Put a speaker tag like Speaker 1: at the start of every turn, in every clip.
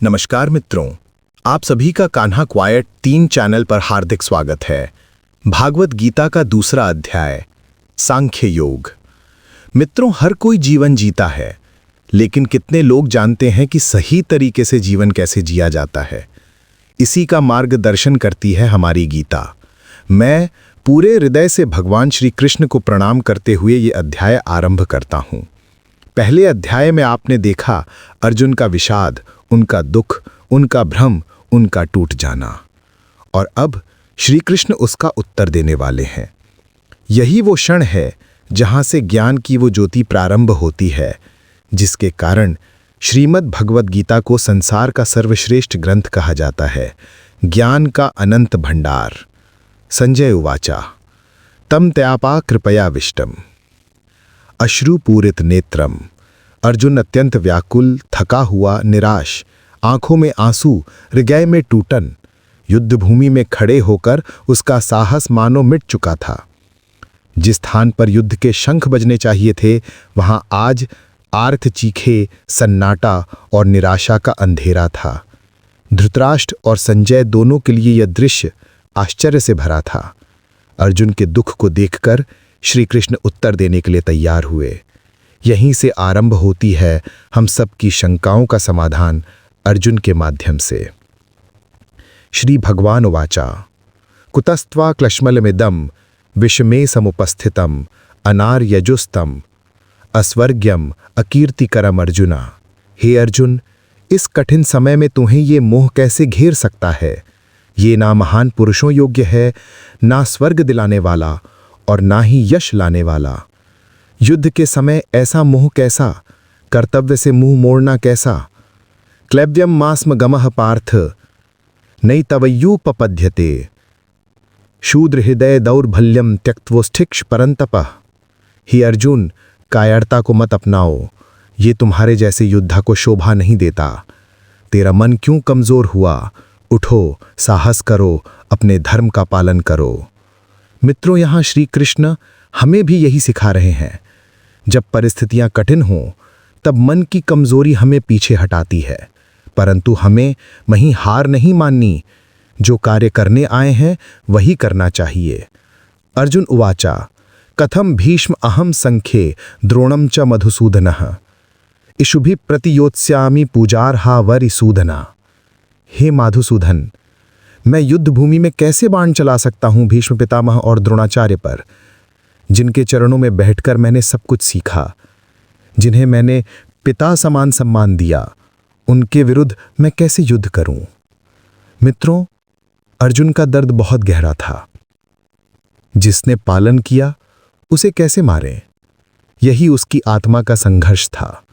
Speaker 1: नमस्कार मित्रों, आप सभी का कान्हा क्वाइट 3 चैनल पर हार्दिक स्वागत है। भागवत गीता का दूसरा अध्याय, सांख्य योग। मित्रों, हर कोई जीवन जीता है, लेकिन कितने लोग जानते हैं कि सही तरीके से जीवन कैसे जिया जाता है? इसी का मार्गदर्शन करती है हमारी गीता। मैं पूरे हृदय से भगवान श्री कृष्ण को प्रणाम करते हुए ये अध्याय आरंभ करता हूँ। पहले अध्याय में आपने देखा अर्जुन का विषाद, उनका दुख, उनका भ्रम, उनका टूट जाना, और अब श्री कृष्ण उसका उत्तर देने वाले हैं। यही वो क्षण है जहां से ज्ञान की वो ज्योति प्रारंभ होती है, जिसके कारण श्रीमद् भगवद गीता को संसार का सर्वश्रेष्ठ ग्रंथ कहा जाता है, ज्ञान का अनंत भंडार। संजय उवाचा तम त्यापा कृपयाविष्टम अश्रुपूरित नेत्रम। अर्जुन अत्यंत व्याकुल, थका हुआ, निराश, आंखों में आंसू, हृदय में टूटन, युद्ध भूमि में खड़े होकर उसका साहस मानो मिट चुका था। जिस स्थान पर युद्ध के शंख बजने चाहिए थे, वहां आज आर्त चीखे, सन्नाटा और निराशा का अंधेरा था। धृतराष्ट्र और संजय दोनों के लिए यह दृश्य आश्चर्य से भरा था। अर्जुन के दुख को देखकर श्री कृष्ण उत्तर देने के लिए तैयार हुए। यहीं से आरंभ होती है हम सब की शंकाओं का समाधान अर्जुन के माध्यम से। श्री भगवान उवाचा कुतस्त्वा क्लश्मलमिदं विषमे समुपस्थितम अनार्यजुस्तम अस्वर्ग्यम अकीर्तिकरम अर्जुना। हे अर्जुन, इस कठिन समय में तुम्हें ये मोह कैसे घेर सकता है? ये ना महान पुरुषों योग्य है, ना स्वर्ग दिलाने वाला और ना ही यश लाने वाला। युद्ध के समय ऐसा मोह कैसा? कर्तव्य से मुंह मोड़ना कैसा? क्लैव्यम मास्म गमः पार्थ नई तवय्युपपद्यते शूद्र हृदय दौर्बल्यम त्यक्त्वोष्ठिक्ष परंतपः। ही अर्जुन, कायरता को मत अपनाओ, ये तुम्हारे जैसे योद्धा को शोभा नहीं देता। तेरा मन क्यों कमजोर हुआ? उठो, साहस करो, अपने धर्म का पालन करो। मित्रों, यहाँ श्री कृष्ण हमें भी यही सिखा रहे हैं। जब परिस्थितियां कठिन हों, तब मन की कमजोरी हमें पीछे हटाती है, परंतु हमें वहीं हार नहीं माननी। जो कार्य करने आए हैं वही करना चाहिए। अर्जुन उवाचा कथम भीष्म अहम संख्ये द्रोणम च मधुसूदनः इषुभि प्रतियोत्स्यामि पूजार्हा वरिसूदना। हे मधुसूदन, मैं युद्ध भूमि में कैसे बाण चला सकता हूं भीष्म पितामह और द्रोणाचार्य पर, जिनके चरणों में बैठकर मैंने सब कुछ सीखा, जिन्हें मैंने पिता समान सम्मान दिया। उनके विरुद्ध मैं कैसे युद्ध करूं? मित्रों, अर्जुन का दर्द बहुत गहरा था। जिसने पालन किया उसे कैसे मारें, यही उसकी आत्मा का संघर्ष था।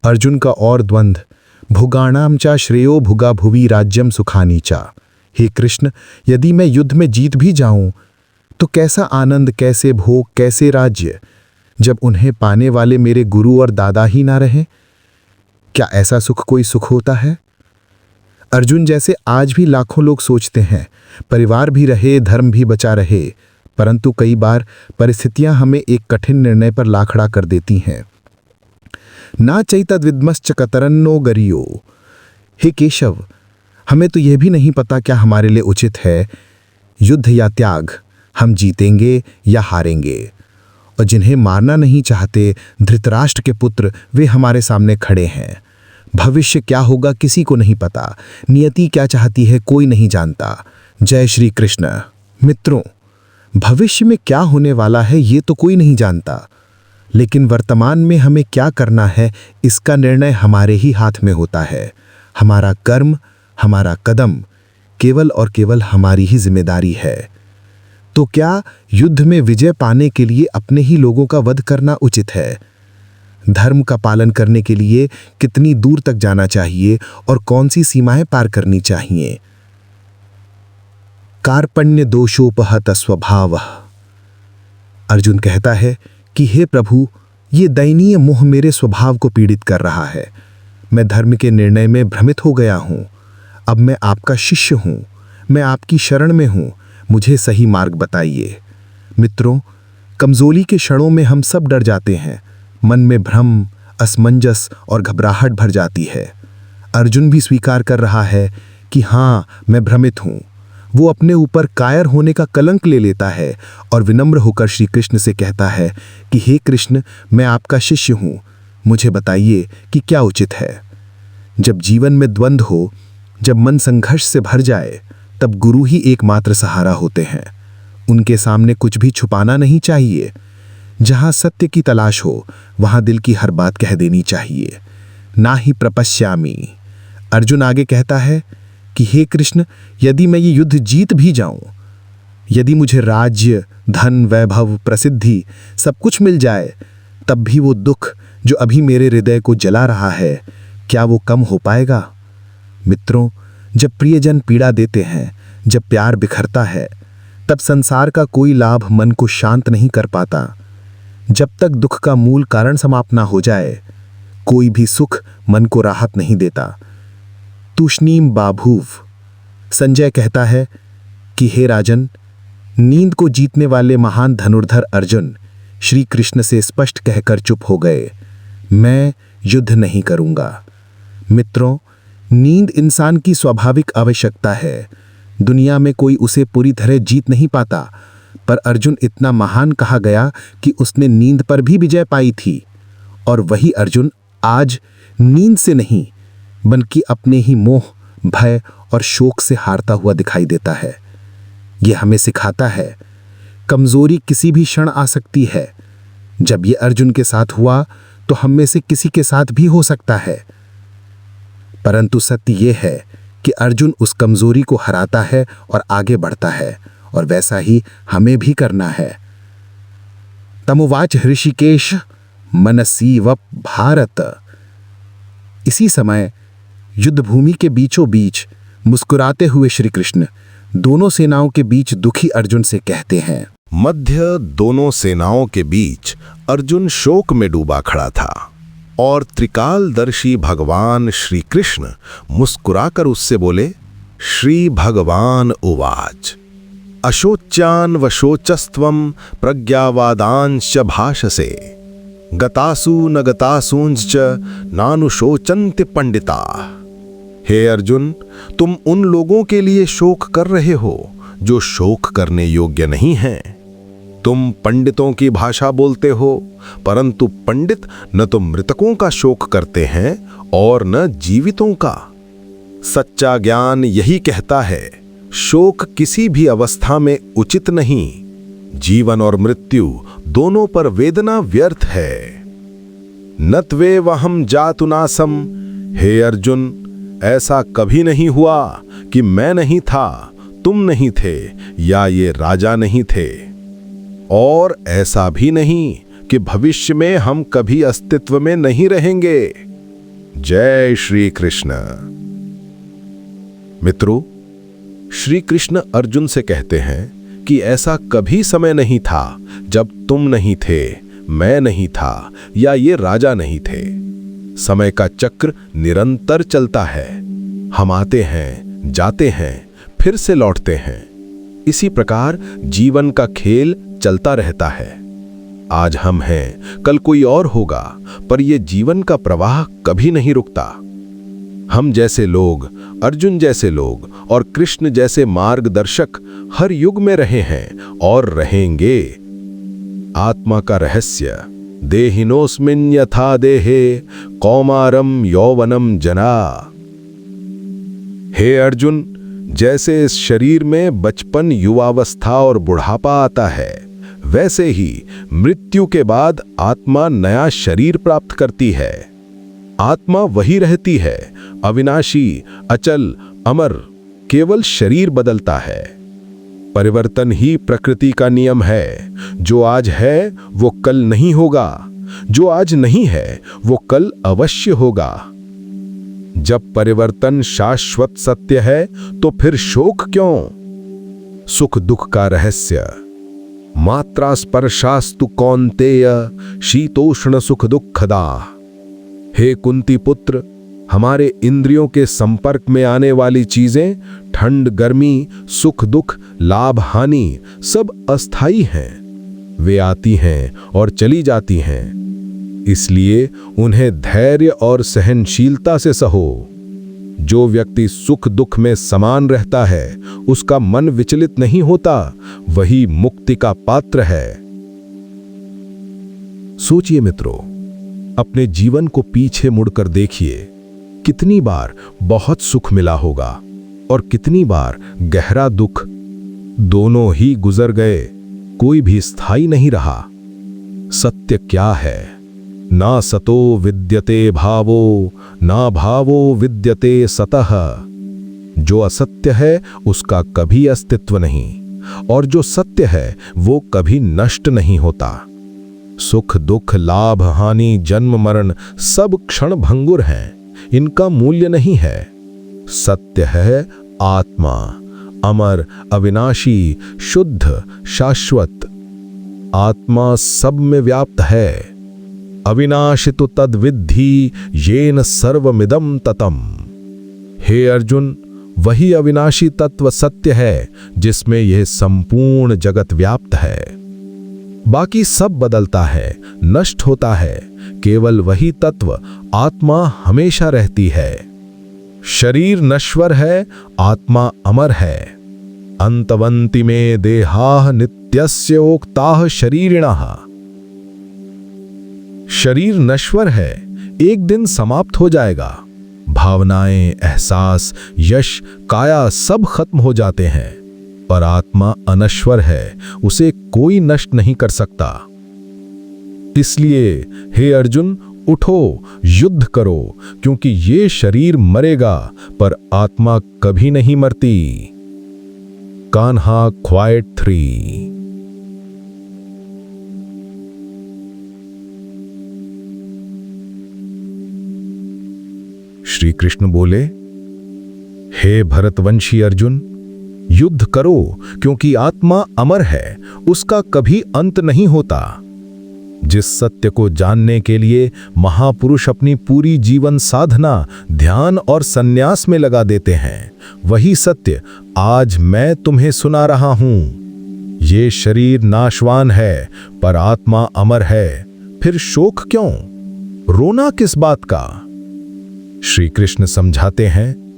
Speaker 1: अर्जुन का और द्वंद्व भुगाणाम चा श्रेयो भुगा भुवि राज्यम सुखानी चा। हे कृष्ण, यदि मैं युद्ध में जीत भी जाऊं तो कैसा आनंद, कैसे भोग, कैसे राज्य, जब उन्हें पाने वाले मेरे गुरु और दादा ही ना रहें? क्या ऐसा सुख कोई सुख होता है? अर्जुन जैसे आज भी लाखों लोग सोचते हैं, परिवार भी रहे, धर्म भी बचा रहे, परंतु कई बार परिस्थितियां हमें एक कठिन निर्णय पर ला खड़ा कर देती हैं। ना चैतद्विद्मश्च कतरन्नो गरियो। हे केशव, हमें तो यह भी नहीं पता क्या हमारे लिए उचित है, युद्ध या त्याग, हम जीतेंगे या हारेंगे। और जिन्हें मारना नहीं चाहते, धृतराष्ट्र के पुत्र, वे हमारे सामने खड़े हैं। भविष्य क्या होगा किसी को नहीं पता, नियति क्या चाहती है कोई नहीं जानता। जय श्री कृष्ण। मित्रों, भविष्य में क्या होने वाला है ये तो कोई नहीं जानता, लेकिन वर्तमान में हमें क्या करना है इसका निर्णय हमारे ही हाथ में होता है। हमारा कर्म, हमारा कदम केवल और केवल हमारी ही जिम्मेदारी है। तो क्या युद्ध में विजय पाने के लिए अपने ही लोगों का वध करना उचित है? धर्म का पालन करने के लिए कितनी दूर तक जाना चाहिए और कौन सी सीमाएं पार करनी चाहिए? कार्पण्य दोषोपहत स्वभाव। अर्जुन कहता है कि हे प्रभु, ये दयनीय मोह मेरे स्वभाव को पीड़ित कर रहा है। मैं धर्म के निर्णय में भ्रमित हो गया हूं। अब मैं आपका शिष्य हूं, मैं आपकी शरण में हूं, मुझे सही मार्ग बताइए। मित्रों, कमजोरी के क्षणों में हम सब डर जाते हैं, मन में भ्रम, असमंजस और घबराहट भर जाती है। अर्जुन भी स्वीकार कर रहा है कि हाँ, मैं भ्रमित हूं। वो अपने ऊपर कायर होने का कलंक ले लेता है और विनम्र होकर श्री कृष्ण से कहता है कि हे कृष्ण, मैं आपका शिष्य हूं, मुझे बताइए कि क्या उचित है। जब जीवन में द्वंद्व हो, जब मन संघर्ष से भर जाए, तब गुरु ही एकमात्र सहारा होते हैं। उनके सामने कुछ भी छुपाना नहीं चाहिए। जहां सत्य की तलाश हो, वहां दिल की हर बात कह देनी चाहिए, ना ही प्रपश्यामी। अर्जुन आगे कहता है कि हे कृष्ण, यदि मैं ये युद्ध जीत भी जाऊं, यदि मुझे राज्य, धन, वैभव, प्रसिद्धि सब कुछ मिल जाए, तब भी वो दुख जो अभी मेरे हृदय को जला रहा है, क्या वो कम हो पाएगा? मित्रों, जब प्रियजन पीड़ा देते हैं, जब प्यार बिखरता है, तब संसार का कोई लाभ मन को शांत नहीं कर पाता। जब तक दुख का मूल कारण समाप्त ना हो जाए, कोई भी सुख मन को राहत नहीं देता। तूष्णीम बाभूव। संजय कहता है कि हे राजन, नींद को जीतने वाले महान धनुर्धर अर्जुन श्री कृष्ण से स्पष्ट कहकर चुप हो गए, मैं युद्ध नहीं करूंगा। मित्रों, नींद इंसान की स्वाभाविक आवश्यकता है। दुनिया में कोई उसे पूरी तरह जीत नहीं पाता, पर अर्जुन इतना महान कहा गया कि उसने नींद पर भी विजय पाई थी। और वही अर्जुन आज नींद से नहीं, बल्कि अपने ही मोह, भय और शोक से हारता हुआ दिखाई देता है। यह हमें सिखाता है, कमजोरी किसी भी क्षण आ सकती है। जब यह अर्जुन के साथ हुआ, तो हम में से किसी के साथ भी हो सकता है। परंतु सत्य यह है कि अर्जुन उस कमजोरी को हराता है और आगे बढ़ता है, और वैसा ही हमें भी करना है। तमुवाच ऋषिकेश मनसीव भारत। इसी समय युद्ध भूमि के बीचों बीच मुस्कुराते हुए श्री कृष्ण दोनों सेनाओं के बीच दुखी अर्जुन से कहते हैं।
Speaker 2: मध्य दोनों सेनाओं के बीच अर्जुन शोक में डूबा खड़ा था और त्रिकालदर्शी भगवान श्री कृष्ण मुस्कुराकर उससे बोले, श्री भगवान उवाच अशोच्यान वशोचस्त्वं प्रज्ञावादांश्च भाषसे गतासु न गतासूंश्च नानुशोचन्ति पंडिता। हे अर्जुन, तुम उन लोगों के लिए शोक कर रहे हो जो शोक करने योग्य नहीं हैं। तुम पंडितों की भाषा बोलते हो, परंतु पंडित न तो मृतकों का शोक करते हैं और न जीवितों का। सच्चा ज्ञान यही कहता है, शोक किसी भी अवस्था में उचित नहीं। जीवन और मृत्यु दोनों पर वेदना व्यर्थ है। नत्वेवहम जातुनासम। हे अर्जुन, ऐसा कभी नहीं हुआ कि मैं नहीं था, तुम नहीं थे, या ये राजा नहीं थे, और ऐसा भी नहीं कि भविष्य में हम कभी अस्तित्व में नहीं रहेंगे। जय श्री कृष्ण। मित्रों, श्री कृष्ण अर्जुन से कहते हैं कि ऐसा कभी समय नहीं था जब तुम नहीं थे, मैं नहीं था, या ये राजा नहीं थे। समय का चक्र निरंतर चलता है। हम आते हैं, जाते हैं, फिर से लौटते हैं। इसी प्रकार जीवन का खेल चलता रहता है। आज हम हैं, कल कोई और होगा, पर यह जीवन का प्रवाह कभी नहीं रुकता। हम जैसे लोग, अर्जुन जैसे लोग और कृष्ण जैसे मार्गदर्शक हर युग में रहे हैं और रहेंगे। आत्मा का रहस्य देहिनोस्मिन् यथा देहे कौमारम यौवनम जना। हे अर्जुन, जैसे इस शरीर में बचपन, युवावस्था और बुढ़ापा आता है, वैसे ही मृत्यु के बाद आत्मा नया शरीर प्राप्त करती है। आत्मा वही रहती है, अविनाशी, अचल, अमर, केवल शरीर बदलता है। परिवर्तन ही प्रकृति का नियम है। जो आज है वो कल नहीं होगा, जो आज नहीं है वो कल अवश्य होगा। जब परिवर्तन शाश्वत सत्य है तो फिर शोक क्यों? सुख दुख का रहस्य मात्रा स्पर्शास्तु कौन्तेय शीतोष्ण सुख दुखदा। हे कुंती पुत्र, हमारे इंद्रियों के संपर्क में आने वाली चीजें, ठंड गर्मी, सुख दुख, लाभ हानि, सब अस्थाई हैं। वे आती हैं और चली जाती हैं, इसलिए उन्हें धैर्य और सहनशीलता से सहो। जो व्यक्ति सुख दुख में समान रहता है, उसका मन विचलित नहीं होता, वही मुक्ति का पात्र है। सोचिए मित्रों, अपने जीवन को पीछे मुड़कर देखिए, कितनी बार बहुत सुख मिला होगा और कितनी बार गहरा दुख। दोनों ही गुजर गए, कोई भी स्थायी नहीं रहा। सत्य क्या है? ना सतो विद्यते भावो, ना भावो विद्यते सतः। जो असत्य है उसका कभी अस्तित्व नहीं, और जो सत्य है वो कभी नष्ट नहीं होता। सुख दुख, लाभ हानि, जन्म मरण सब क्षण भंगुर हैं, इनका मूल्य नहीं है। सत्य है आत्मा, अमर, अविनाशी, शुद्ध, शाश्वत। आत्मा सब में व्याप्त है। अविनाशितु तद विद्धि येन सर्वमिदं ततम्। हे अर्जुन, वही अविनाशी तत्व सत्य है जिसमें यह संपूर्ण जगत व्याप्त है। बाकी सब बदलता है, नष्ट होता है, केवल वही तत्व आत्मा हमेशा रहती है। शरीर नश्वर है, आत्मा अमर है। अंतवन्ति में देहाः नित्यस्य उक्ताः शरीरिणः। शरीर नश्वर है, एक दिन समाप्त हो जाएगा। भावनाएं, एहसास, यश, काया सब खत्म हो जाते हैं, पर आत्मा अनश्वर है, उसे कोई नष्ट नहीं कर सकता। इसलिए हे अर्जुन, उठो, युद्ध करो, क्योंकि ये शरीर मरेगा पर आत्मा कभी नहीं मरती। कान्हा क्वाइट 3। श्री कृष्ण बोले, हे भरतवंशी अर्जुन, युद्ध करो, क्योंकि आत्मा अमर है, उसका कभी अंत नहीं होता। जिस सत्य को जानने के लिए महापुरुष अपनी पूरी जीवन साधना, ध्यान और संन्यास में लगा देते हैं, वही सत्य आज मैं तुम्हें सुना रहा हूं। ये शरीर नाशवान है, पर आत्मा अमर है, फिर शोक क्यों? रोना किस बात का? श्री कृष्ण समझाते हैं,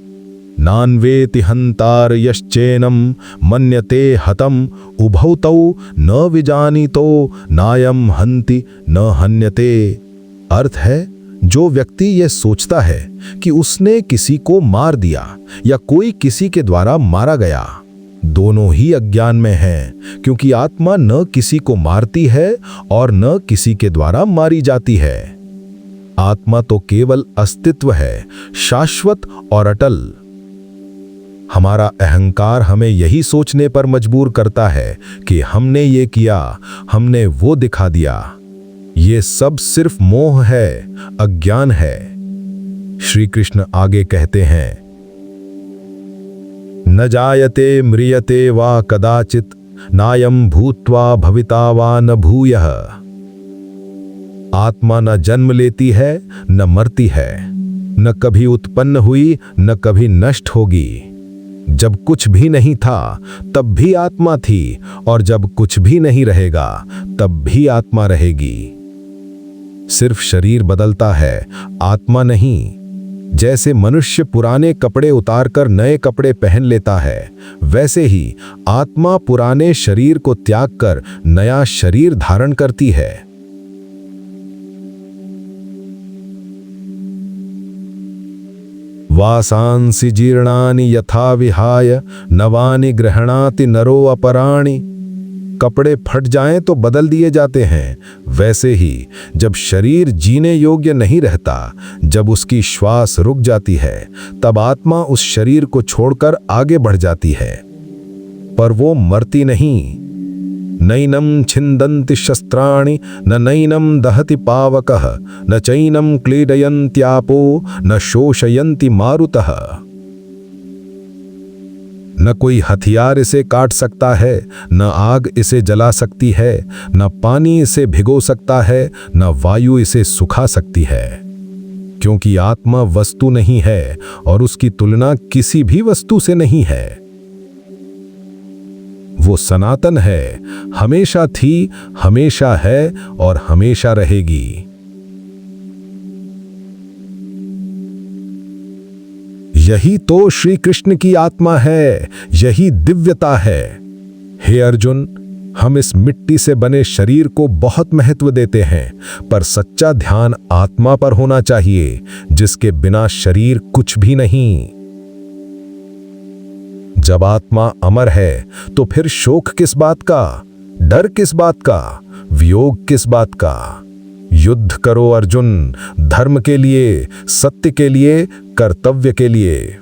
Speaker 2: नान्वेति हंतार यश्चैनम मन्यते हतम उभौ तौ न विजानीतो नायम हन्ति न हन्यते। अर्थ है, जो व्यक्ति यह सोचता है कि उसने किसी को मार दिया या कोई किसी के द्वारा मारा गया, दोनों ही अज्ञान में हैं, क्योंकि आत्मा न किसी को मारती है और न किसी के द्वारा मारी जाती है। आत्मा तो केवल अस्तित्व है, शाश्वत और अटल। हमारा अहंकार हमें यही सोचने पर मजबूर करता है कि हमने ये किया, हमने वो दिखा दिया। ये सब सिर्फ मोह है, अज्ञान है। श्री कृष्ण आगे कहते हैं, न जायते म्रियते वा कदाचित नायं भूत्वा भविता वा न भूयः। आत्मा न जन्म लेती है, न मरती है, न कभी उत्पन्न हुई, न कभी नष्ट होगी। जब कुछ भी नहीं था तब भी आत्मा थी, और जब कुछ भी नहीं रहेगा तब भी आत्मा रहेगी। सिर्फ शरीर बदलता है, आत्मा नहीं। जैसे मनुष्य पुराने कपड़े उतारकर नए कपड़े पहन लेता है, वैसे ही आत्मा पुराने शरीर को त्याग कर नया शरीर धारण करती है। वासांसि जीर्णानि यथा विहाय नवानि गृह्णाति नरो अपराणि। कपड़े फट जाएं तो बदल दिए जाते हैं, वैसे ही जब शरीर जीने योग्य नहीं रहता, जब उसकी श्वास रुक जाती है, तब आत्मा उस शरीर को छोड़कर आगे बढ़ जाती है, पर वो मरती नहीं। नैनं छिन्दन्ति शस्त्राणि न नैनं दहति पावकः न चैनं क्लीडयन्त्यापो न शोषयन्ति मारुतः। न कोई हथियार इसे काट सकता है, न आग इसे जला सकती है, न पानी इसे भिगो सकता है, न वायु इसे सुखा सकती है। क्योंकि आत्मा वस्तु नहीं है और उसकी तुलना किसी भी वस्तु से नहीं है। वो सनातन है, हमेशा थी, हमेशा है और हमेशा रहेगी। यही तो श्री कृष्ण की आत्मा है, यही दिव्यता है। हे अर्जुन, हम इस मिट्टी से बने शरीर को बहुत महत्व देते हैं, पर सच्चा ध्यान आत्मा पर होना चाहिए, जिसके बिना शरीर कुछ भी नहीं। जब आत्मा अमर है तो फिर शोक किस बात का, डर किस बात का, वियोग किस बात का। युद्ध करो अर्जुन, धर्म के लिए, सत्य के लिए, कर्तव्य के लिए,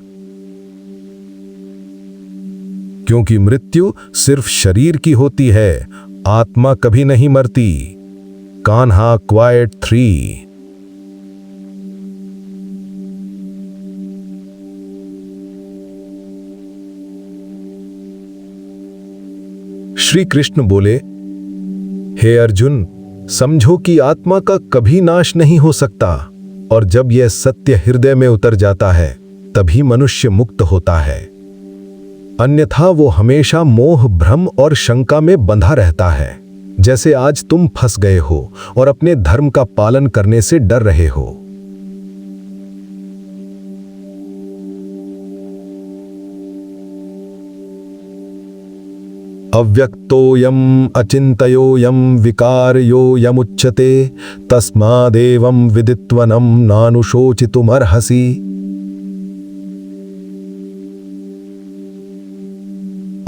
Speaker 2: क्योंकि मृत्यु सिर्फ शरीर की होती है, आत्मा कभी नहीं मरती। कान्हा क्वाइट 3। श्री कृष्ण बोले, हे अर्जुन, समझो कि आत्मा का कभी नाश नहीं हो सकता, और जब यह सत्य हृदय में उतर जाता है तभी मनुष्य मुक्त होता है। अन्यथा वो हमेशा मोह, भ्रम और शंका में बंधा रहता है, जैसे आज तुम फंस गए हो और अपने धर्म का पालन करने से डर रहे हो। अव्यक्तोऽयम् अचिन्तयोऽयं विकारयोऽयमुच्यते तस्मादेवं विदित्वनं नानुशोचितुमर्हसि।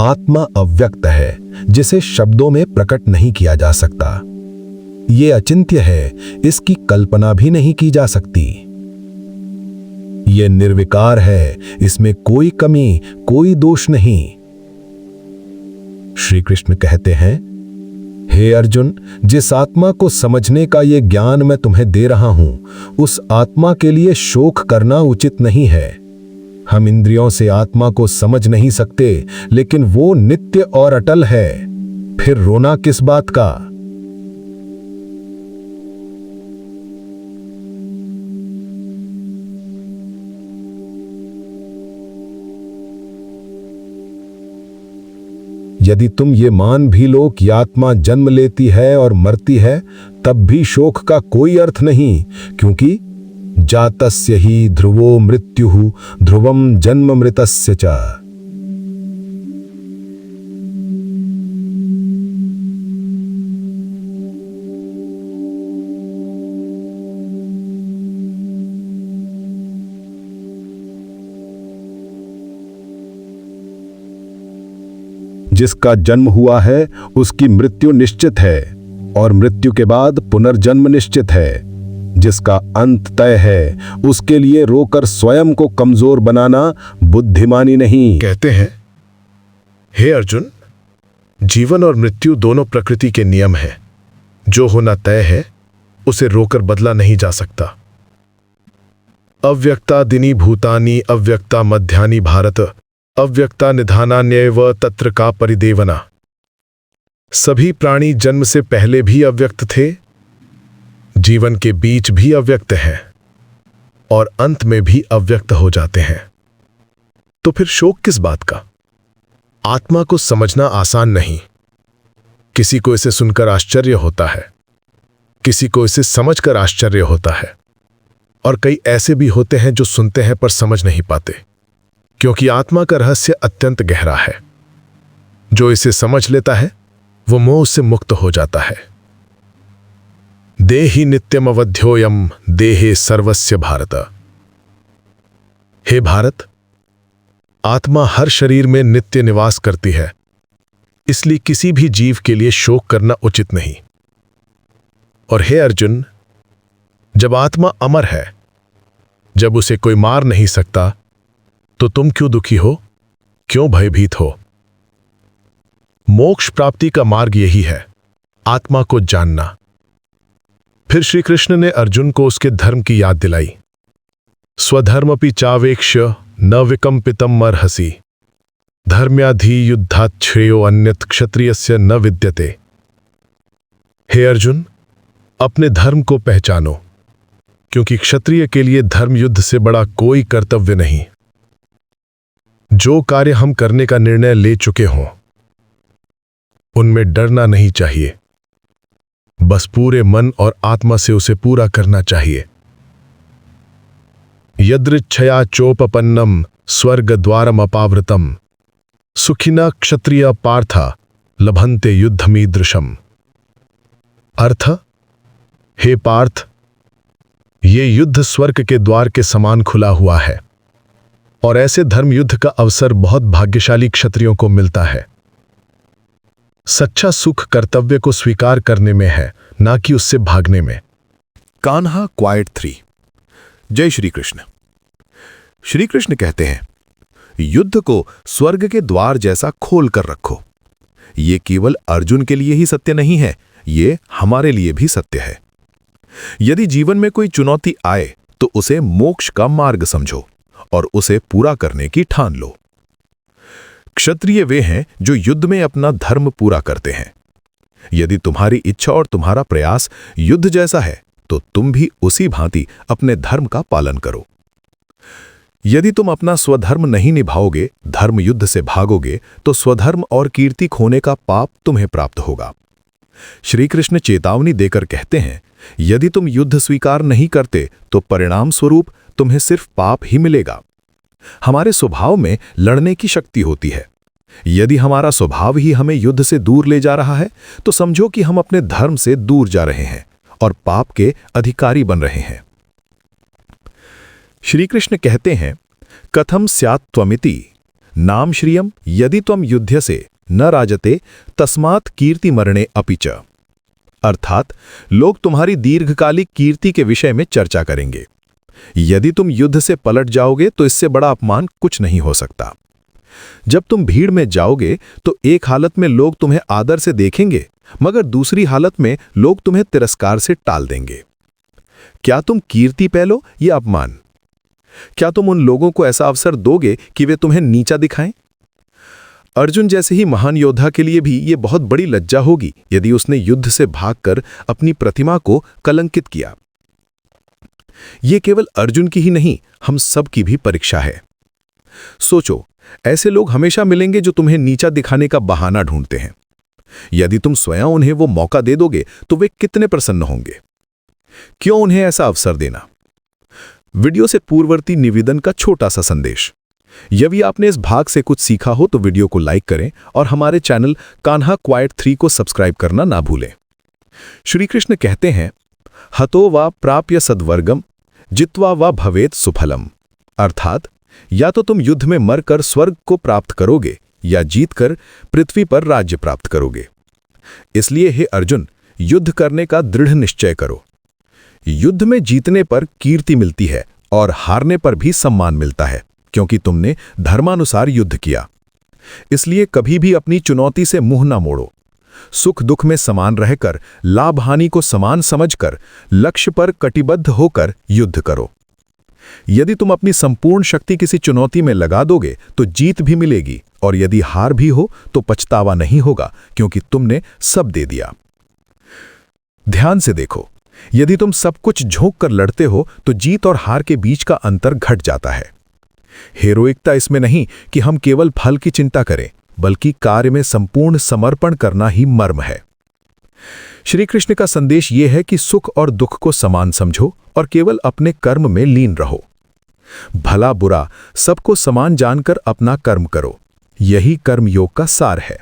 Speaker 2: आत्मा अव्यक्त है, जिसे शब्दों में प्रकट नहीं किया जा सकता। ये अचिंत्य है, इसकी कल्पना भी नहीं की जा सकती। ये निर्विकार है, इसमें कोई कमी, कोई दोष नहीं। श्री कृष्ण कहते हैं, हे अर्जुन, जिस आत्मा को समझने का ये ज्ञान मैं तुम्हें दे रहा हूं, उस आत्मा के लिए शोक करना उचित नहीं है। हम इंद्रियों से आत्मा को समझ नहीं सकते, लेकिन वो नित्य और अटल है, फिर रोना किस बात का। यदि तुम ये मान भी लो कि आत्मा जन्म लेती है और मरती है, तब भी शोक का कोई अर्थ नहीं, क्योंकि जातस्य ही ध्रुवो मृत्युः ध्रुवम जन्म मृतस्य च। जिसका जन्म हुआ है उसकी मृत्यु निश्चित है, और मृत्यु के बाद पुनर्जन्म निश्चित है। जिसका अंत तय है उसके लिए रोकर स्वयं को कमजोर बनाना बुद्धिमानी नहीं।
Speaker 3: कहते हैं, हे अर्जुन, जीवन और मृत्यु दोनों प्रकृति के नियम हैं। जो होना तय है उसे रोकर बदला नहीं जा सकता। अव्यक्तादिनी भूतानि अव्यक्ता मध्यानि भारत अव्यक्ता निधानान्येव तत्र का परिदेवना। सभी प्राणी जन्म से पहले भी अव्यक्त थे, जीवन के बीच भी अव्यक्त हैं, और अंत में भी अव्यक्त हो जाते हैं। तो फिर शोक किस बात का? आत्मा को समझना आसान नहीं। किसी को इसे सुनकर आश्चर्य होता है, किसी को इसे समझकर आश्चर्य होता है, और कई ऐसे भी होते हैं जो सुनते हैं पर समझ नहीं पाते, क्योंकि आत्मा का रहस्य अत्यंत गहरा है। जो इसे समझ लेता है वो मोह से मुक्त हो जाता है। देहि नित्यम अवध्योयम देहे सर्वस्य भारत। हे भारत, आत्मा हर शरीर में नित्य निवास करती है, इसलिए किसी भी जीव के लिए शोक करना उचित नहीं। और हे अर्जुन, जब आत्मा अमर है, जब उसे कोई मार नहीं सकता, तो तुम क्यों दुखी हो, क्यों भयभीत हो? मोक्ष प्राप्ति का मार्ग यही है, आत्मा को जानना। फिर श्री कृष्ण ने अर्जुन को उसके धर्म की याद दिलाई। स्वधर्मपि चावेक्ष्य न विकंपितम मर्हसि धर्म्याधि युद्धात् श्रेयो अन्यत् क्षत्रियस्य न विद्यते। हे अर्जुन, अपने धर्म को पहचानो, क्योंकि क्षत्रिय के लिए धर्म युद्ध से बड़ा कोई कर्तव्य नहीं। जो कार्य हम करने का निर्णय ले चुके हों, उनमें डरना नहीं चाहिए, बस पूरे मन और आत्मा से उसे पूरा करना चाहिए। यदृच्छया चोपपन्नम स्वर्गद्वारमपावृतम सुखिना क्षत्रिय पार्थ लभन्ते युद्धमीदृशम। अर्थ, हे पार्थ, ये युद्ध स्वर्ग के द्वार के समान खुला हुआ है और ऐसे धर्म युद्ध का अवसर बहुत भाग्यशाली क्षत्रियों को मिलता है। सच्चा सुख कर्तव्य को स्वीकार करने में है, ना कि उससे भागने में।
Speaker 2: कान्हा क्वाइट 3। जय श्री कृष्ण। श्री कृष्ण कहते हैं, युद्ध को स्वर्ग के द्वार जैसा खोल कर रखो। ये केवल अर्जुन के लिए ही सत्य नहीं है, ये हमारे लिए भी सत्य है। यदि जीवन में कोई चुनौती आए तो उसे मोक्ष का मार्ग समझो और उसे पूरा करने की ठान लो। क्षत्रिय वे हैं जो युद्ध में अपना धर्म पूरा करते हैं। यदि तुम्हारी इच्छा और तुम्हारा प्रयास युद्ध जैसा है तो तुम भी उसी भांति अपने धर्म का पालन करो। यदि तुम अपना स्वधर्म नहीं निभाओगे, धर्म युद्ध से भागोगे, तो स्वधर्म और कीर्ति खोने का पाप तुम्हें प्राप्त होगा। श्री कृष्ण चेतावनी देकर कहते हैं, यदि तुम युद्ध स्वीकार नहीं करते तो परिणाम स्वरूप तुम्हें सिर्फ पाप ही मिलेगा। हमारे स्वभाव में लड़ने की शक्ति होती है। यदि हमारा स्वभाव ही हमें युद्ध से दूर ले जा रहा है तो समझो कि हम अपने धर्म से दूर जा रहे हैं और पाप के अधिकारी बन रहे हैं। श्री कृष्ण कहते हैं, कथम स्यात् त्वमिति नाम श्रियम यदि त्वम युध्यसे न राजते तस्मात् कीर्ति मरणे अपि च। अर्थात लोग तुम्हारी दीर्घकालिक कीर्ति के विषय में चर्चा करेंगे। यदि तुम युद्ध से पलट जाओगे तो इससे बड़ा अपमान कुछ नहीं हो सकता। जब तुम भीड़ में जाओगे तो एक हालत में लोग तुम्हें आदर से देखेंगे, मगर दूसरी हालत में लोग तुम्हें तिरस्कार से टाल देंगे। क्या तुम कीर्ति पहलो या अपमान? क्या तुम उन लोगों को ऐसा अवसर दोगे कि वे तुम्हें नीचा दिखाएं? अर्जुन जैसे ही महान योद्धा के लिए भी ये बहुत बड़ी लज्जा होगी यदि उसने युद्ध से भागकर अपनी प्रतिमा को कलंकित किया। ये केवल अर्जुन की ही नहीं, हम सब की भी परीक्षा है। सोचो, ऐसे लोग हमेशा मिलेंगे जो तुम्हें नीचा दिखाने का बहाना ढूंढते हैं। यदि तुम स्वयं उन्हें वो मौका दे दोगे तो वे कितने प्रसन्न होंगे। क्यों उन्हें ऐसा अवसर देना? वीडियो से पूर्ववर्ती निवेदन का छोटा सा संदेश। यदि आपने इस भाग से कुछ सीखा हो तो वीडियो को लाइक करें और हमारे चैनल कान्हा क्वाइट 3 को सब्सक्राइब करना ना भूलें। श्री कृष्ण कहते हैं, हतो वा प्राप्य सद्वर्गम जित्वा वा भवेत सुफलम। अर्थात या तो तुम युद्ध में मरकर स्वर्ग को प्राप्त करोगे या जीतकर पृथ्वी पर राज्य प्राप्त करोगे। इसलिए हे अर्जुन, युद्ध करने का दृढ़ निश्चय करो। युद्ध में जीतने पर कीर्ति मिलती है और हारने पर भी सम्मान मिलता है, क्योंकि तुमने धर्मानुसार युद्ध किया। इसलिए कभी भी अपनी चुनौती से मुंह ना मोड़ो। सुख दुख में समान रहकर, लाभ हानि को समान समझकर, लक्ष्य पर कटिबद्ध होकर युद्ध करो। यदि तुम अपनी संपूर्ण शक्ति किसी चुनौती में लगा दोगे तो जीत भी मिलेगी, और यदि हार भी हो तो पछतावा नहीं होगा, क्योंकि तुमने सब दे दिया। ध्यान से देखो, यदि तुम सब कुछ झोंक कर लड़ते हो तो जीत और हार के बीच का अंतर घट जाता है। हीरोइकता इसमें नहीं कि हम केवल फल की चिंता करें, बल्कि कार्य में संपूर्ण समर्पण करना ही मर्म है। श्री कृष्ण का संदेश यह है कि सुख और दुख को समान समझो और केवल अपने कर्म में लीन रहो। भला बुरा सबको समान जानकर अपना कर्म करो, यही कर्मयोग का सार है।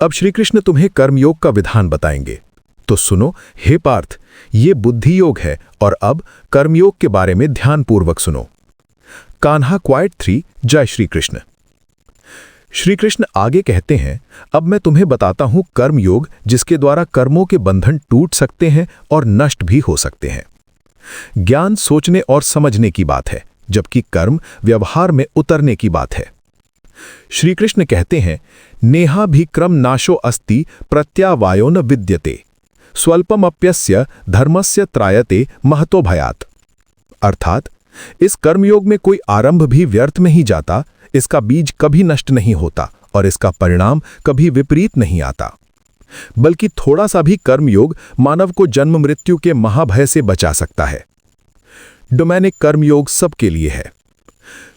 Speaker 2: अब श्री कृष्ण तुम्हें कर्मयोग का विधान बताएंगे, तो सुनो हे पार्थ, ये बुद्धि योग है और अब कर्मयोग के बारे में ध्यानपूर्वक सुनो। कान्हा क्वाइट 3। जय श्री कृष्ण। श्री कृष्ण आगे कहते हैं, अब मैं तुम्हें बताता हूं कर्मयोग, जिसके द्वारा कर्मों के बंधन टूट सकते हैं और नष्ट भी हो सकते हैं। ज्ञान सोचने और समझने की बात है, जबकि कर्म व्यवहार में उतरने की बात है। श्री कृष्ण कहते हैं, नेहाभिक्रम नाशो अस्ति प्रत्यावायो न विद्यते स्वल्पमप्यस्य धर्मस्य त्रायते महतो भयात्। अर्थात इस कर्मयोग में कोई आरंभ भी व्यर्थ में ही जाता, इसका बीज कभी नष्ट नहीं होता और इसका परिणाम कभी विपरीत नहीं आता। बल्कि थोड़ा सा भी कर्मयोग मानव को जन्म मृत्यु के महाभय से बचा सकता है। डोमेनिक कर्मयोग सबके लिए है।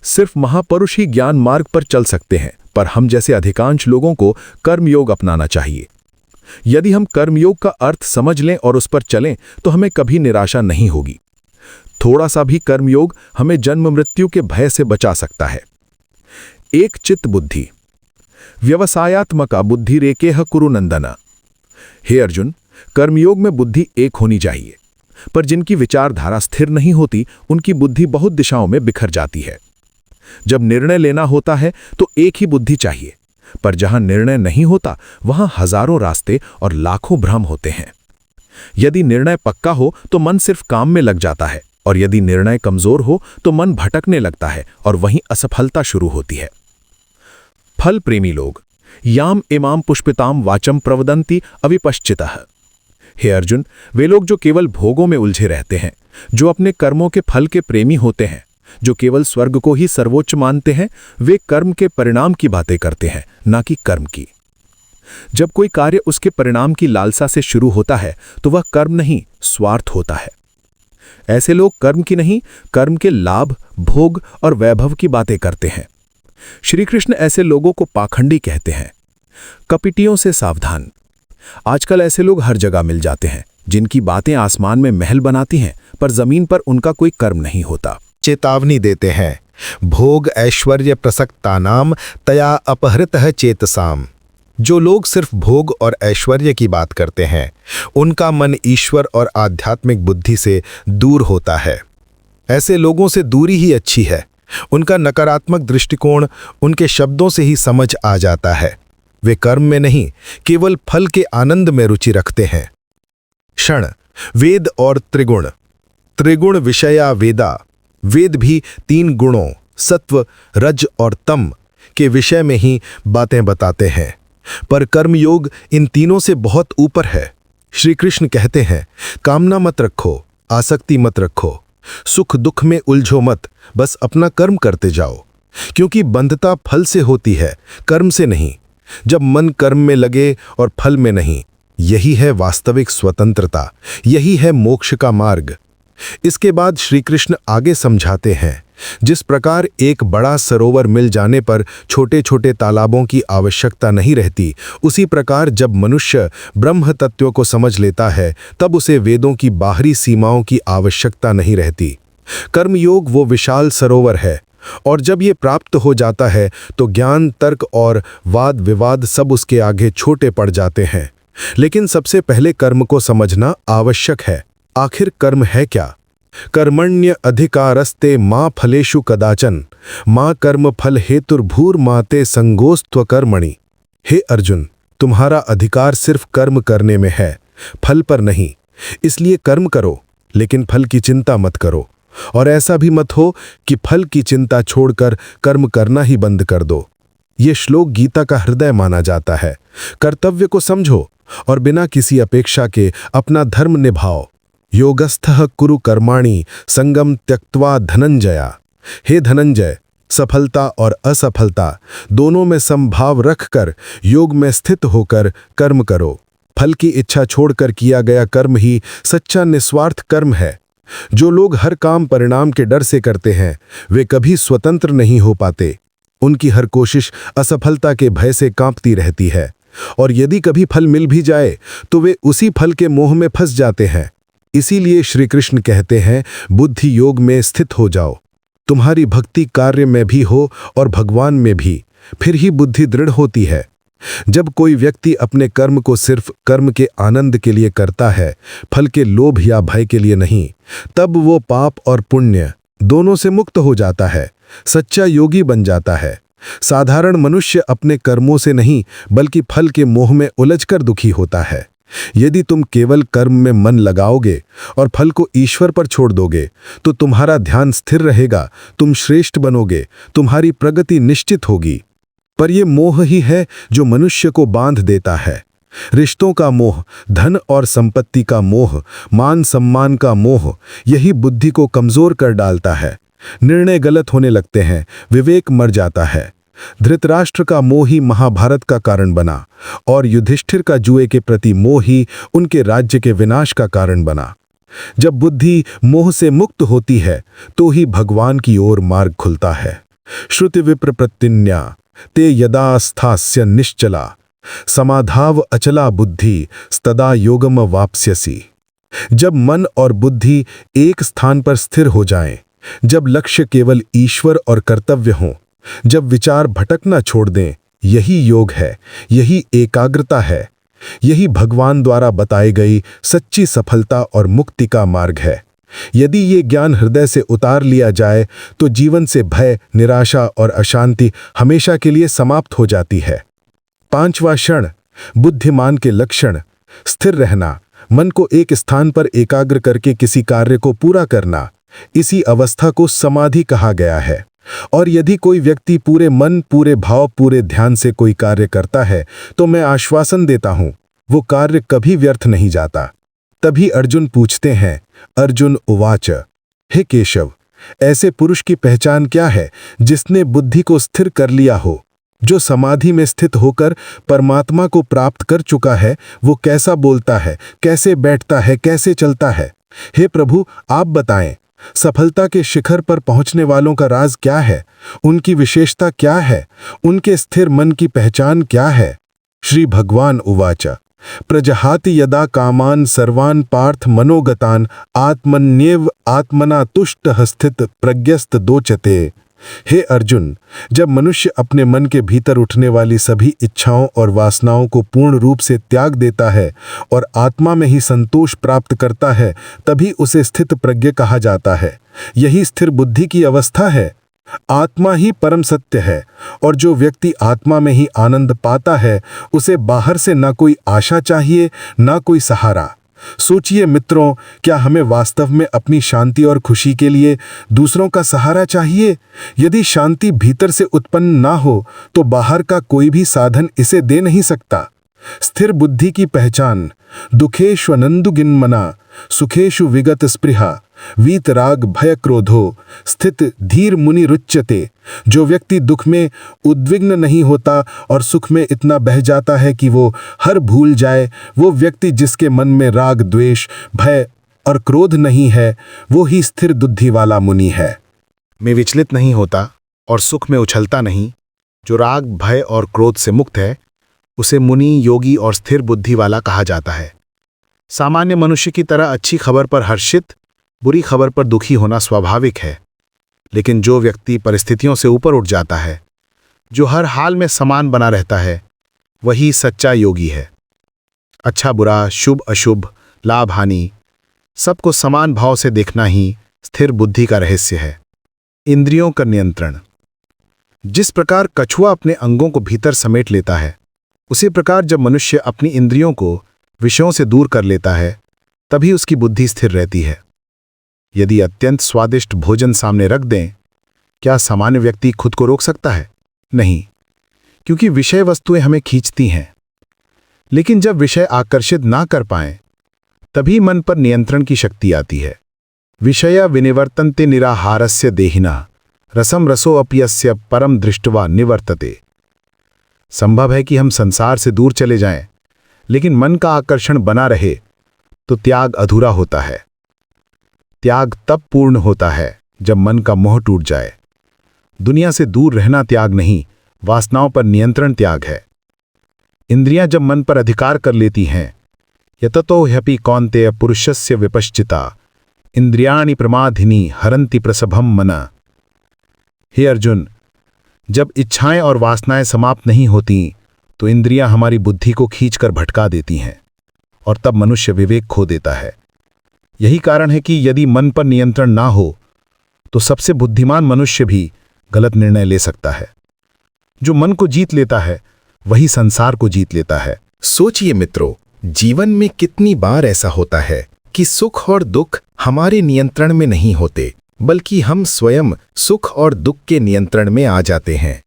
Speaker 2: सिर्फ महापुरुष ही ज्ञान मार्ग पर चल सकते हैं, पर हम जैसे अधिकांश लोगों को कर्मयोग अपनाना चाहिए। यदि हम कर्मयोग का अर्थ समझ लें और उस पर चलें तो हमें कभी निराशा नहीं होगी। थोड़ा सा भी कर्मयोग हमें जन्म मृत्यु के भय से बचा सकता है। एक चित्त बुद्धि व्यवसायात्मका बुद्धि रेकेह कुरुनंदना। हे अर्जुन, कर्मयोग में बुद्धि एक होनी चाहिए, पर जिनकी विचारधारा स्थिर नहीं होती उनकी बुद्धि बहुत दिशाओं में बिखर जाती है। जब निर्णय लेना होता है तो एक ही बुद्धि चाहिए, पर जहां निर्णय नहीं होता वहां हजारों रास्ते और लाखों भ्रम होते हैं। यदि निर्णय पक्का हो तो मन सिर्फ काम में लग जाता है, और यदि निर्णय कमजोर हो तो मन भटकने लगता है और वहीं असफलता शुरू होती है। फल प्रेमी लोग याम इमाम पुष्पिताम वाचम प्रवदंती अविपश्चितः। हे अर्जुन, वे लोग जो केवल भोगों में उलझे रहते हैं, जो अपने कर्मों के फल के प्रेमी होते हैं, जो केवल स्वर्ग को ही सर्वोच्च मानते हैं, वे कर्म के परिणाम की बातें करते हैं, ना कि कर्म की। जब कोई कार्य उसके परिणाम की लालसा से शुरू होता है तो वह कर्म नहीं, स्वार्थ होता है। ऐसे लोग कर्म की नहीं, कर्म के लाभ, भोग और वैभव की बातें करते हैं। श्री कृष्ण ऐसे लोगों को पाखंडी कहते हैं। कपटियों से सावधान। आजकल ऐसे लोग हर जगह मिल जाते हैं, जिनकी बातें आसमान में महल बनाती हैं, पर जमीन पर उनका कोई कर्म नहीं होता।
Speaker 1: चेतावनी देते हैं, भोग ऐश्वर्य प्रसक्तानाम तया अपहृतः चेतसाम। जो लोग सिर्फ भोग और ऐश्वर्य की बात करते हैं, उनका मन ईश्वर और आध्यात्मिक बुद्धि से दूर होता है। ऐसे लोगों से दूरी ही अच्छी है। उनका नकारात्मक दृष्टिकोण उनके शब्दों से ही समझ आ जाता है। वे कर्म में नहीं, केवल फल के आनंद में रुचि रखते हैं। क्षण वेद और त्रिगुण। त्रिगुण विषया वेदा। वेद भी 3 गुणों सत्व, रज और तम के विषय में ही बातें बताते हैं, पर कर्मयोग इन तीनों से बहुत ऊपर है। श्री कृष्ण कहते हैं, कामना मत रखो, आसक्ति मत रखो, सुख दुख में उलझो मत, बस अपना कर्म करते जाओ, क्योंकि बंधता फल से होती है, कर्म से नहीं। जब मन कर्म में लगे और फल में नहीं, यही है वास्तविक स्वतंत्रता, यही है मोक्ष का मार्ग। इसके बाद श्री कृष्ण आगे समझाते हैं, जिस प्रकार एक बड़ा सरोवर मिल जाने पर छोटे छोटे तालाबों की आवश्यकता नहीं रहती, उसी प्रकार जब मनुष्य ब्रह्म तत्व को समझ लेता है, तब उसे वेदों की बाहरी सीमाओं की आवश्यकता नहीं रहती। कर्मयोग वो विशाल सरोवर है, और जब ये प्राप्त हो जाता है तो ज्ञान, तर्क और वाद विवाद सब उसके आगे छोटे पड़ जाते हैं। लेकिन सबसे पहले कर्म को समझना आवश्यक है। आखिर कर्म है क्या? कर्मण्य अधिकारस्ते मां फलेषु कदाचन मां कर्म फल हेतुर्भूर माते संगोस्त्व कर्मणि। हे अर्जुन, तुम्हारा अधिकार सिर्फ कर्म करने में है, फल पर नहीं। इसलिए कर्म करो, लेकिन फल की चिंता मत करो, और ऐसा भी मत हो कि फल की चिंता छोड़कर कर्म करना ही बंद कर दो। ये श्लोक गीता का हृदय माना जाता है। कर्तव्य को समझो और बिना किसी अपेक्षा के अपना धर्म निभाओ। योगस्थः कुरु कर्माणि संगम त्यक्त्वा धनंजया। हे धनंजय, सफलता और असफलता दोनों में समभाव रखकर योग में स्थित होकर कर्म करो। फल की इच्छा छोड़कर किया गया कर्म ही सच्चा निस्वार्थ कर्म है। जो लोग हर काम परिणाम के डर से करते हैं, वे कभी स्वतंत्र नहीं हो पाते। उनकी हर कोशिश असफलता के भय से कांपती रहती है, और यदि कभी फल मिल भी जाए तो वे उसी फल के मोह में फंस जाते हैं। इसीलिए श्री कृष्ण कहते हैं, बुद्धि योग में स्थित हो जाओ। तुम्हारी भक्ति कार्य में भी हो और भगवान में भी, फिर ही बुद्धि दृढ़ होती है। जब कोई व्यक्ति अपने कर्म को सिर्फ कर्म के आनंद के लिए करता है, फल के लोभ या भय के लिए नहीं, तब वो पाप और पुण्य दोनों से मुक्त हो जाता है, सच्चा योगी बन जाता है। साधारण मनुष्य अपने कर्मों से नहीं बल्कि फल के मोह में उलझकर दुखी होता है। यदि तुम केवल कर्म में मन लगाओगे और फल को ईश्वर पर छोड़ दोगे तो तुम्हारा ध्यान स्थिर रहेगा, तुम श्रेष्ठ बनोगे, तुम्हारी प्रगति निश्चित होगी। पर यह मोह ही है जो मनुष्य को बांध देता है। रिश्तों का मोह, धन और संपत्ति का मोह, मान सम्मान का मोह, यही बुद्धि को कमजोर कर डालता है। निर्णय गलत होने लगते हैं, विवेक मर जाता है। धृतराष्ट्र का मोह ही महाभारत का कारण बना, और युधिष्ठिर का जुए के प्रति मोह ही उनके राज्य के विनाश का कारण बना। जब बुद्धि मोह से मुक्त होती है तो ही भगवान की ओर मार्ग खुलता है। श्रुति विप्र प्रतिज्ञा ते यदा स्थास्य निश्चला समाधाव अचला बुद्धि स्तदा योगम वाप्स्यसि।
Speaker 3: जब मन और बुद्धि एक स्थान पर स्थिर हो जाएं, जब लक्ष्य केवल ईश्वर और कर्तव्य हों, जब विचार भटकना छोड़ दें, यही योग है, यही एकाग्रता है, यही भगवान द्वारा बताई गई सच्ची सफलता और मुक्ति का मार्ग है। यदि ये ज्ञान हृदय से उतार लिया जाए तो जीवन से भय, निराशा और अशांति हमेशा के लिए समाप्त हो जाती है। 5वां क्षण, बुद्धिमान के लक्षण। स्थिर रहना, मन को एक स्थान पर एकाग्र करके किसी कार्य को पूरा करना, इसी अवस्था को समाधि कहा गया है। और यदि कोई व्यक्ति पूरे मन, पूरे भाव, पूरे ध्यान से कोई कार्य करता है तो मैं आश्वासन देता हूं, वो कार्य कभी व्यर्थ नहीं जाता। तभी अर्जुन पूछते हैं, अर्जुन उवाच, हे केशव, ऐसे पुरुष की पहचान क्या है जिसने बुद्धि को स्थिर कर लिया हो, जो समाधि में स्थित होकर परमात्मा को प्राप्त कर चुका है। वो कैसा बोलता है, कैसे बैठता है, कैसे चलता है? हे प्रभु, आप बताएं, सफलता के शिखर पर पहुंचने वालों का राज क्या है? उनकी विशेषता क्या है? उनके स्थिर मन की पहचान क्या है? श्री भगवान उवाच, प्रजहाति यदा कामान सर्वान् पार्थ मनोगतान आत्मन्येव आत्मना तुष्टः स्थित प्रज्ञस्त दोचते। हे अर्जुन, जब मनुष्य अपने मन के भीतर उठने वाली सभी इच्छाओं और वासनाओं को पूर्ण रूप से त्याग देता है और आत्मा में ही संतोष प्राप्त करता है, तभी उसे स्थित प्रज्ञ कहा जाता है। यही स्थिर बुद्धि की अवस्था है। आत्मा ही परम सत्य है, और जो व्यक्ति आत्मा में ही आनंद पाता है, उसे बाहर से ना कोई आशा चाहिए, ना कोई सहारा। सोचिए मित्रों, क्या हमें वास्तव में अपनी शांति और खुशी के लिए दूसरों का सहारा चाहिए? यदि शांति भीतर से उत्पन्न ना हो तो बाहर का कोई भी साधन इसे दे नहीं सकता। स्थिर बुद्धि की पहचान, दुखेष्वनन्दुगिन्मना सुखेषु विगत स्पृहा वीतराग भय क्रोधो स्थित धीर मुनि रुच्यते। जो व्यक्ति दुख में उद्विग्न नहीं होता और सुख में इतना बह जाता है कि वो हर भूल जाए, वो व्यक्ति जिसके मन में राग, द्वेष, भय और क्रोध नहीं है, वो ही स्थिर बुद्धि वाला मुनि है।
Speaker 1: में विचलित नहीं होता और सुख में उछलता नहीं, जो राग, भय और क्रोध से मुक्त है, उसे मुनि, योगी और स्थिर बुद्धि वाला कहा जाता है। सामान्य मनुष्य की तरह अच्छी खबर पर हर्षित, बुरी खबर पर दुखी होना स्वाभाविक है, लेकिन जो व्यक्ति परिस्थितियों से ऊपर उठ जाता है, जो हर हाल में समान बना रहता है, वही सच्चा योगी है। अच्छा बुरा, शुभ अशुभ, लाभ हानि, सबको समान भाव से देखना ही स्थिर बुद्धि का रहस्य है। इंद्रियों का नियंत्रण। जिस प्रकार कछुआ अपने अंगों को भीतर समेट लेता है, उसी प्रकार जब मनुष्य अपनी इंद्रियों को विषयों से दूर कर लेता है, तभी उसकी बुद्धि स्थिर रहती है। यदि अत्यंत स्वादिष्ट भोजन सामने रख दें, क्या सामान्य व्यक्ति खुद को रोक सकता है? नहीं, क्योंकि विषय वस्तुएं हमें खींचती हैं। लेकिन जब विषय आकर्षित ना कर पाएं, तभी मन पर नियंत्रण की शक्ति आती है। विषया विनिवर्तन्ते निराहारस्य देहिनः रसम रसो अपयस्य परम दृष्ट्वा निवर्तते। संभव है कि हम संसार से दूर चले जाएं, लेकिन मन का आकर्षण बना रहे तो त्याग अधूरा होता है। त्याग तब पूर्ण होता है जब मन का मोह टूट जाए। दुनिया से दूर रहना त्याग नहीं, वासनाओं पर नियंत्रण त्याग है। इंद्रियां जब मन पर अधिकार कर लेती हैं, यततो ह्यपि कौन्तेय पुरुषस्य विपश्चिता इंद्रियाणि प्रमाधिनी हरन्ति प्रसभम मना। हे अर्जुन, जब इच्छाएं और वासनाएं समाप्त नहीं होती तो इंद्रियां हमारी बुद्धि को खींचकर भटका देती हैं और तब मनुष्य विवेक खो देता है। यही कारण है कि यदि मन पर नियंत्रण ना हो तो सबसे बुद्धिमान मनुष्य भी गलत निर्णय ले सकता है। जो मन को जीत लेता है वही संसार को जीत लेता है।
Speaker 4: सोचिए मित्रों, जीवन में कितनी बार ऐसा होता है कि सुख और दुख हमारे नियंत्रण में नहीं होते, बल्कि हम स्वयं सुख और दुख के नियंत्रण में आ जाते हैं।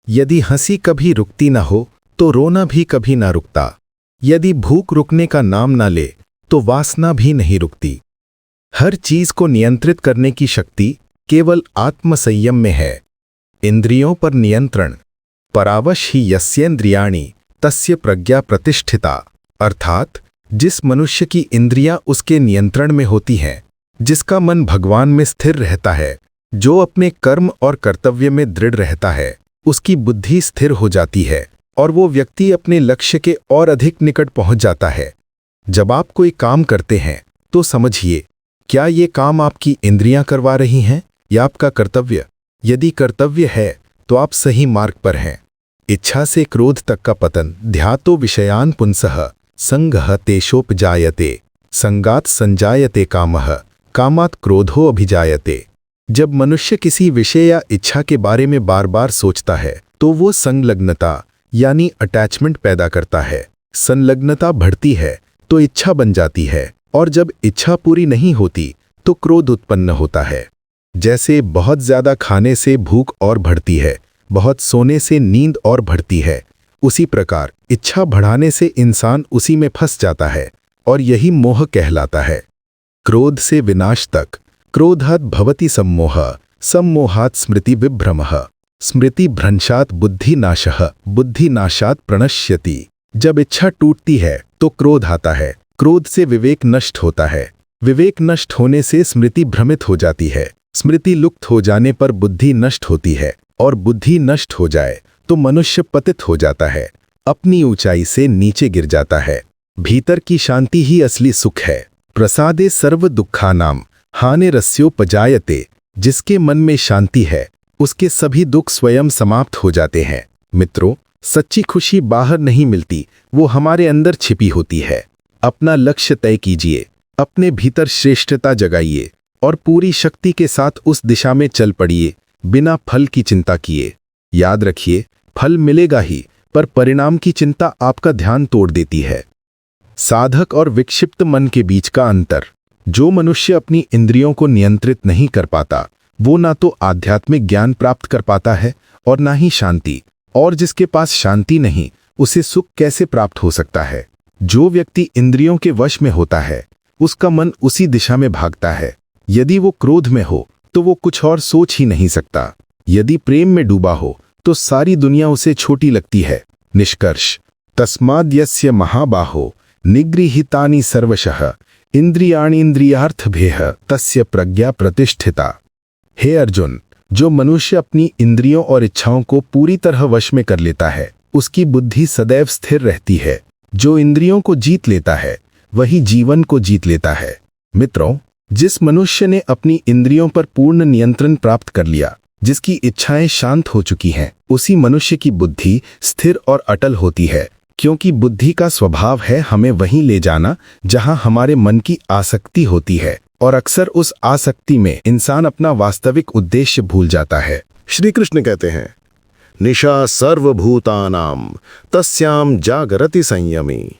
Speaker 4: यदि हंसी कभी रुकती ना हो तो रोना भी कभी ना रुकता। यदि भूख रुकने का नाम ना ले तो वासना भी नहीं रुकती। हर चीज को नियंत्रित करने की शक्ति केवल आत्मसंयम में है। इंद्रियों पर नियंत्रण। परावश ही यस्येन्द्रियाणि तस्य प्रज्ञा प्रतिष्ठिता। अर्थात जिस मनुष्य की इंद्रियां उसके नियंत्रण में होती हैं, जिसका मन भगवान में स्थिर रहता है, जो अपने कर्म और कर्तव्य में दृढ़ रहता है, उसकी बुद्धि स्थिर हो जाती है और वो व्यक्ति अपने लक्ष्य के और अधिक निकट पहुंच जाता है। जब आप कोई काम करते हैं तो समझिए, क्या ये काम आपकी इंद्रियां करवा रही हैं या आपका कर्तव्य? यदि कर्तव्य है तो आप सही मार्ग पर हैं। इच्छा से क्रोध तक का पतन ध्यातो विषयान पुंसः संगः तेषोपजायते संगात संजायते कामः कामात् क्रोधो अभिजायते। जब मनुष्य किसी विषय या इच्छा के बारे में बार बार सोचता है तो वो संलग्नता यानी अटैचमेंट पैदा करता है। संलग्नता बढ़ती है तो इच्छा बन जाती है, और जब इच्छा पूरी नहीं होती तो क्रोध उत्पन्न होता है। जैसे बहुत ज्यादा खाने से भूख और बढ़ती है, बहुत सोने से नींद और बढ़ती है, उसी प्रकार इच्छा बढ़ाने से इंसान उसी में फंस जाता है, और यही मोह कहलाता है। क्रोध से विनाश तक। क्रोधात् भवति सम्मोहः सम्मोहात् स्मृति विभ्रमः स्मृति भ्रंशात् बुद्धिनाशः बुद्धिनाशात् प्रणश्यति। जब इच्छा टूटती है तो क्रोध आता है, क्रोध से विवेक नष्ट होता है, विवेक नष्ट होने से स्मृति भ्रमित हो जाती है, स्मृति लुप्त हो जाने पर बुद्धि नष्ट होती है, और बुद्धि नष्ट हो जाए तो मनुष्य पतित हो जाता है, अपनी ऊंचाई से नीचे गिर जाता है। भीतर की शांति ही असली सुख है। प्रसादे सर्व दुखानाम हानिरस्योपजायते। जिसके मन में शांति है उसके सभी दुख स्वयं समाप्त हो जाते हैं। मित्रों, सच्ची खुशी बाहर नहीं मिलती, वो हमारे अंदर छिपी होती है। अपना लक्ष्य तय कीजिए, अपने भीतर श्रेष्ठता जगाइए और पूरी शक्ति के साथ उस दिशा में चल पड़िए, बिना फल की चिंता किए। याद रखिए, फल मिलेगा ही, पर परिणाम की चिंता आपका ध्यान तोड़ देती है। साधक और विक्षिप्त मन के बीच का अंतर। जो मनुष्य अपनी इंद्रियों को नियंत्रित नहीं कर पाता वो ना तो आध्यात्मिक ज्ञान प्राप्त कर पाता है और ना ही शांति, और जिसके पास शांति नहीं उसे सुख कैसे प्राप्त हो सकता है। जो व्यक्ति इंद्रियों के वश में होता है उसका मन उसी दिशा में भागता है। यदि वो क्रोध में हो तो वो कुछ और सोच ही नहीं सकता। यदि प्रेम में डूबा हो तो सारी दुनिया उसे छोटी लगती है। निष्कर्ष, तस्माद् यस्य महाबाहो निगृहीतानि सर्वशः इंद्रियाणीन्द्रियार्थभेह तस्य प्रज्ञा प्रतिष्ठिता। हे अर्जुन, जो मनुष्य अपनी इंद्रियों और इच्छाओं को पूरी तरह वश में कर लेता है उसकी बुद्धि सदैव स्थिर रहती है। जो इंद्रियों को जीत लेता है वही जीवन को जीत लेता है। मित्रों, जिस मनुष्य ने अपनी इंद्रियों पर पूर्ण नियंत्रण प्राप्त कर लिया, जिसकी इच्छाएं शांत हो चुकी हैं, उसी मनुष्य की बुद्धि स्थिर और अटल होती है, क्योंकि बुद्धि का स्वभाव है हमें वहीं ले जाना जहां हमारे मन की आसक्ति होती है, और अक्सर उस आसक्ति में इंसान अपना वास्तविक उद्देश्य भूल जाता है।
Speaker 2: श्री कृष्ण कहते हैं, निशा सर्वभूतानाम तस्याम जागरति संयमी।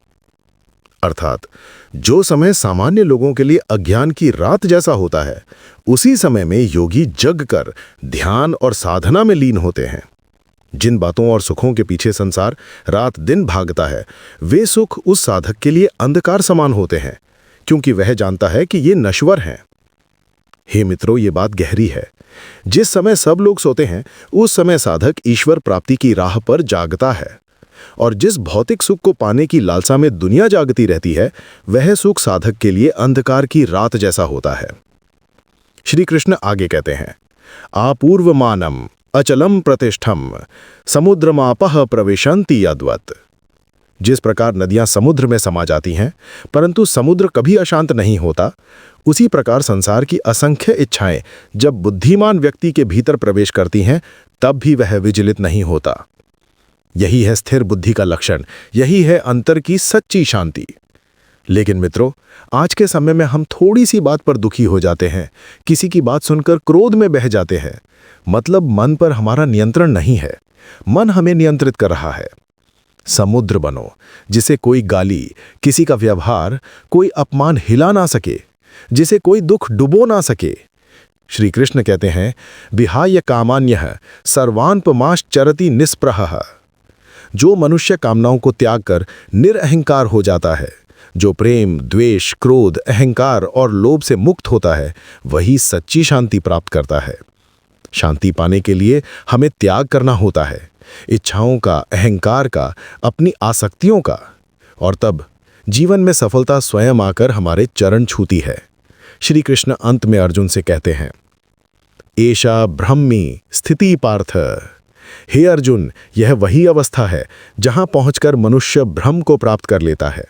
Speaker 2: अर्थात जो समय सामान्य लोगों के लिए अज्ञान की रात जैसा होता है, उसी समय में योगी जग कर ध्यान और साधना में लीन होते हैं। जिन बातों और सुखों के पीछे संसार रात दिन भागता है, वे सुख उस साधक के लिए अंधकार समान होते हैं, क्योंकि वह जानता है कि ये नश्वर हैं। हे मित्रों, ये बात गहरी है। जिस समय सब लोग सोते हैं उस समय साधक ईश्वर प्राप्ति की राह पर जागता है, और जिस भौतिक सुख को पाने की लालसा में दुनिया जागती रहती है, वह सुख साधक के लिए अंधकार की रात जैसा होता है। श्री कृष्ण आगे कहते हैं, आपूर्वमानम अचलम प्रतिष्ठम समुद्रमापह प्रविशन्ति यद्वत्। जिस प्रकार नदियां समुद्र में समा जाती हैं परंतु समुद्र कभी अशांत नहीं होता, उसी प्रकार संसार की असंख्य इच्छाएं जब बुद्धिमान व्यक्ति के भीतर प्रवेश करती हैं तब भी वह विचलित नहीं होता। यही है स्थिर बुद्धि का लक्षण, यही है अंतर की सच्ची शांति। लेकिन मित्रों, आज के समय में हम थोड़ी सी बात पर दुखी हो जाते हैं, किसी की बात सुनकर क्रोध में बह जाते हैं। मतलब मन पर हमारा नियंत्रण नहीं है, मन हमें नियंत्रित कर रहा है। समुद्र बनो जिसे कोई गाली, किसी का व्यवहार, कोई अपमान हिला ना सके, जिसे कोई दुख डुबो ना सके। श्री कृष्ण कहते हैं, विहाय कामान्यः सर्वान्पमाश्चरति निस्पृहः। जो मनुष्य कामनाओं को त्याग कर निरअहंकार हो जाता है, जो प्रेम, द्वेष, क्रोध, अहंकार और लोभ से मुक्त होता है, वही सच्ची शांति प्राप्त करता है। शांति पाने के लिए हमें त्याग करना होता है, इच्छाओं का, अहंकार का, अपनी आसक्तियों का, और तब जीवन में सफलता स्वयं आकर हमारे चरण छूती है। श्री कृष्ण अंत में अर्जुन से कहते हैं, एषा ब्रह्मी स्थिति पार्थ। हे अर्जुन, यह वही अवस्था है जहां पहुंचकर मनुष्य ब्रह्म को प्राप्त कर लेता है।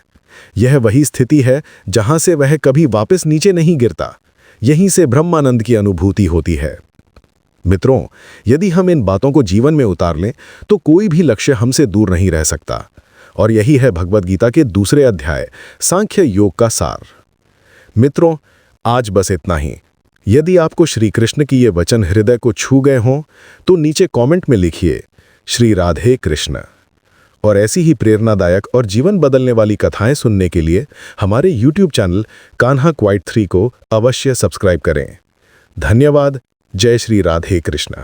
Speaker 3: यह वही स्थिति है जहां से वह कभी वापस नीचे नहीं गिरता। यहीं से ब्रह्मानंद की अनुभूति होती है। मित्रों, यदि हम इन बातों को जीवन में उतार लें तो कोई भी लक्ष्य हमसे दूर नहीं रह सकता। और यही है भगवद गीता के दूसरे अध्याय सांख्य योग का सार। मित्रों, आज बस इतना ही। यदि आपको श्री कृष्ण की ये वचन हृदय को छू गए हों तो नीचे कमेंट में लिखिए श्री राधे कृष्ण। और ऐसी ही प्रेरणादायक और जीवन बदलने वाली कथाएं सुनने के लिए हमारे YouTube चैनल कान्हा क्वाइट 3 को अवश्य सब्सक्राइब करें। धन्यवाद। जय श्री राधे कृष्ण।